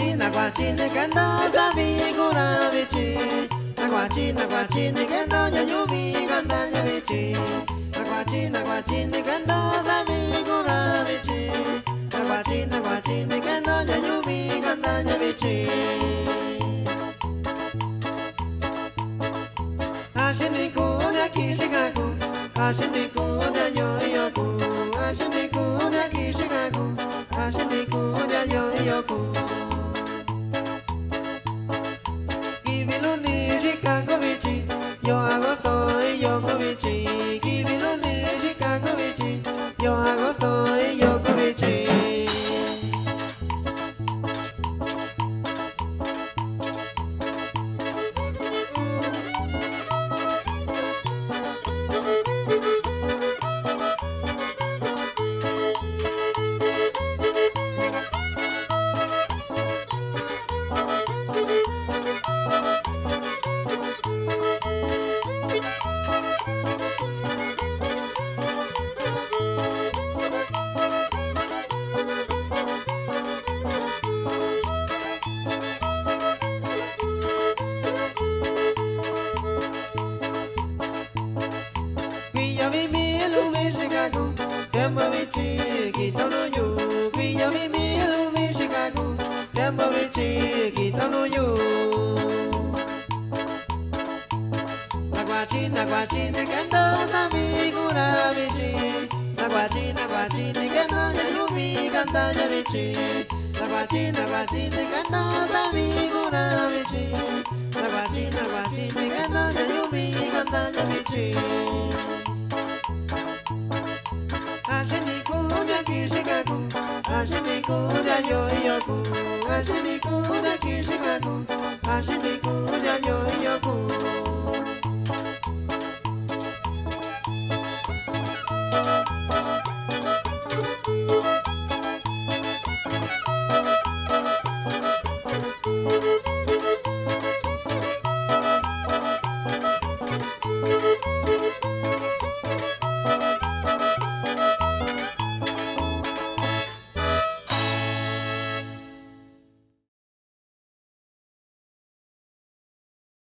naguachini kendo sabi kura bichi. Naguachini kendo nyanyubi kanda nyabichi. Naguachini kendo sabi kura bichi. Naguachini kendo nyanyubi kanda nyabichi. Ashiniku de kishikaku, ashiniku de yoyoku, ashiniku de kishikaku, ashiniku de yoyoku. Kibiluni Chicago bichi, yo agosto y yo covichi. Kibiluni Chicago bichi, yo agosto y yo covichi. Naguachini kendo sabi kura bichi. Naguachini kendo nyanyubi kanda nyabichi. Naguachini kendo sabi kura bichi. Naguachini kendo nyanyubi kanda nyabichi. Ashiniku de kishikaku, ashiniku de yoyoku, ashiniku de kishikaku, ashiniku de yoyoku.